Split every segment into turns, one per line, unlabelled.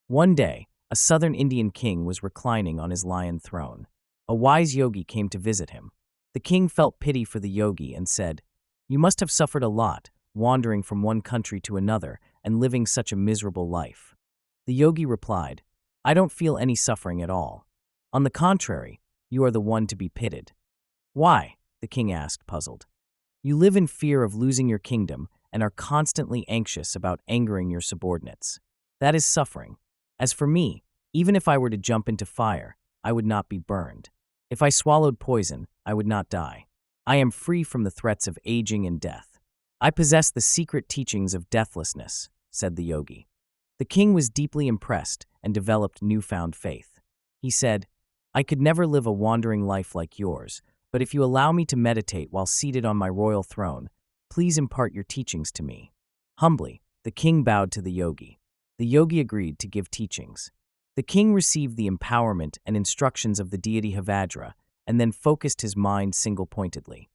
One day, a southern Indian king was reclining on his lion throne. A wise yogi came to visit him. The king felt pity for the yogi and said, "You must have suffered a lot, wandering from one country to another and living such a miserable life." The yogi replied, "I don't feel any suffering at all. On the contrary, you are the one to be pitied." "Why?" the king asked, puzzled. "You live in fear of losing your kingdom and are constantly anxious about angering your subordinates. That is suffering. As for me, even if I were to jump into fire, I would not be burned. If I swallowed poison, I would not die. I am free from the threats of aging and death. I possess the secret teachings of deathlessness," said the yogi. The king was deeply impressed and developed newfound faith. He said, "I could never live a wandering life like yours, but if you allow me to meditate while seated on my royal throne, please impart your teachings to me." Humbly, the king bowed to the yogi. The yogi agreed to give teachings. The king received the empowerment and instructions of the deity Hevajra and then focused his mind single-pointedly.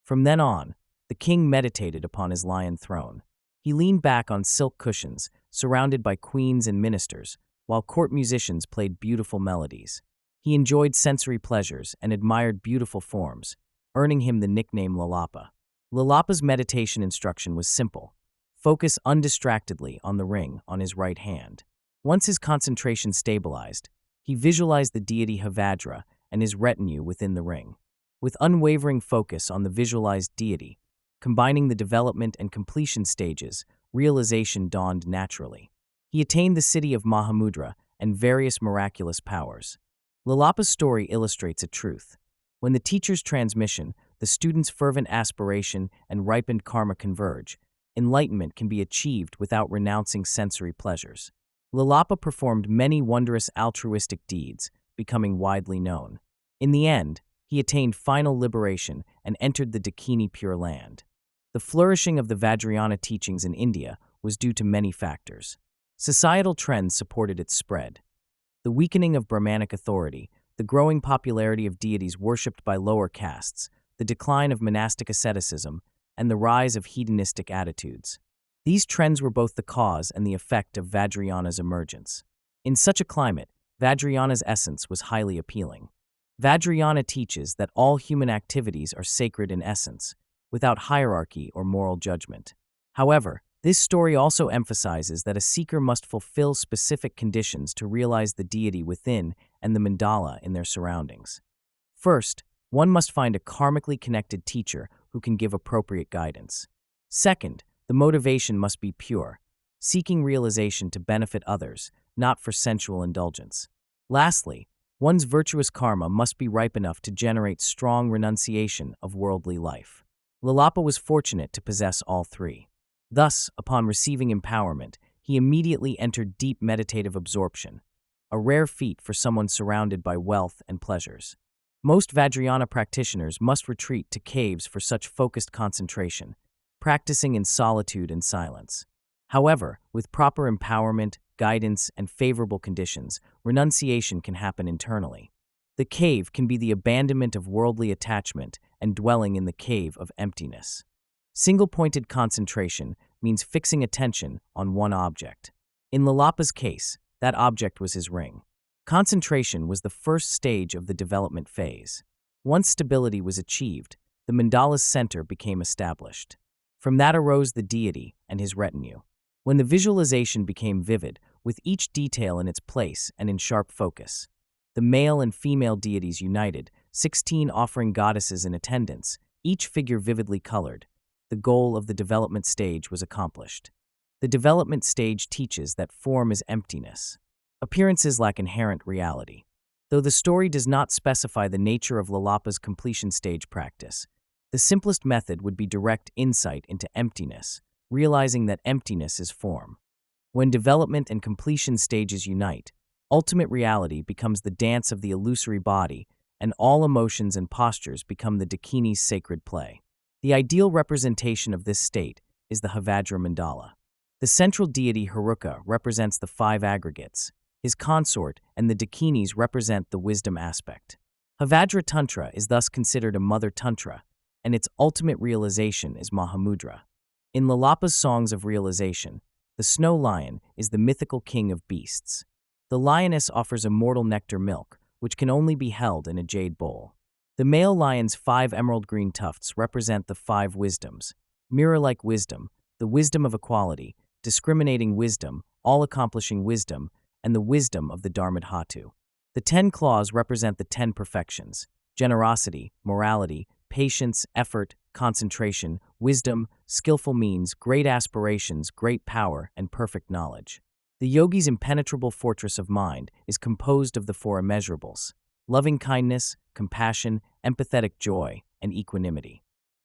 From then on, the king meditated upon his lion throne. He leaned back on silk cushions, surrounded by queens and ministers, while court musicians played beautiful melodies. He enjoyed sensory pleasures and admired beautiful forms, earning him the nickname Lilapa. Lilapa's meditation instruction was simple: focus undistractedly on the ring on his right hand. Once his concentration stabilized, he visualized the deity Hevajra and his retinue within the ring. With unwavering focus on the visualized deity, combining the development and completion stages, realization dawned naturally. He attained the city of Mahamudra and various miraculous powers. Lilapa's story illustrates a truth. When the teacher's transmission, the student's fervent aspiration, and ripened karma converge, enlightenment can be achieved without renouncing sensory pleasures. Lilapa performed many wondrous altruistic deeds, becoming widely known. In the end, he attained final liberation and entered the Dakini Pure Land. The flourishing of the Vajrayana teachings in India was due to many factors. Societal trends supported its spread. The weakening of Brahmanic authority, the growing popularity of deities worshipped by lower castes, the decline of monastic asceticism, and the rise of hedonistic attitudes. These trends were both the cause and the effect of Vajrayana's emergence. In such a climate, Vajrayana's essence was highly appealing. Vajrayana teaches that all human activities are sacred in essence, without hierarchy or moral judgment. However, this story also emphasizes that a seeker must fulfill specific conditions to realize the deity within and the mandala in their surroundings. First, one must find a karmically connected teacher who can give appropriate guidance. Second, the motivation must be pure, seeking realization to benefit others, not for sensual indulgence. Lastly, one's virtuous karma must be ripe enough to generate strong renunciation of worldly life. Lilapa was fortunate to possess all three. Thus, upon receiving empowerment, he immediately entered deep meditative absorption, a rare feat for someone surrounded by wealth and pleasures. Most Vajrayana practitioners must retreat to caves for such focused concentration, practicing in solitude and silence. However, with proper empowerment, guidance, and favorable conditions, renunciation can happen internally. The cave can be the abandonment of worldly attachment and dwelling in the cave of emptiness. Single-pointed concentration means fixing attention on one object. In Lilapa's case, that object was his ring. Concentration was the first stage of the development phase. Once stability was achieved, the mandala's center became established. From that arose the deity and his retinue. When the visualization became vivid, with each detail in its place and in sharp focus, the male and female deities united, 16 offering goddesses in attendance, each figure vividly colored. The goal of the development stage was accomplished. The development stage teaches that form is emptiness. Appearances lack inherent reality. Though the story does not specify the nature of Lilapa's completion stage practice, the simplest method would be direct insight into emptiness, realizing that emptiness is form. When development and completion stages unite, ultimate reality becomes the dance of the illusory body, and all emotions and postures become the Dakini's sacred play. The ideal representation of this state is the Hevajra mandala. The central deity Heruka represents the five aggregates. His consort and the Dakinis represent the wisdom aspect. Hevajra Tantra is thus considered a mother tantra, and its ultimate realization is Mahamudra. In Lilapa's songs of realization, the snow lion is the mythical king of beasts. The lioness offers immortal nectar milk, which can only be held in a jade bowl. The male lion's 5 emerald green tufts represent the 5 wisdoms: mirror-like wisdom, the wisdom of equality, discriminating wisdom, all-accomplishing wisdom, and the wisdom of the Dharmadhatu. The 10 claws represent the 10 perfections: generosity, morality, patience, effort, concentration, wisdom, skillful means, great aspirations, great power, and perfect knowledge. The yogi's impenetrable fortress of mind is composed of the 4 immeasurables: loving kindness, compassion, empathetic joy, and equanimity.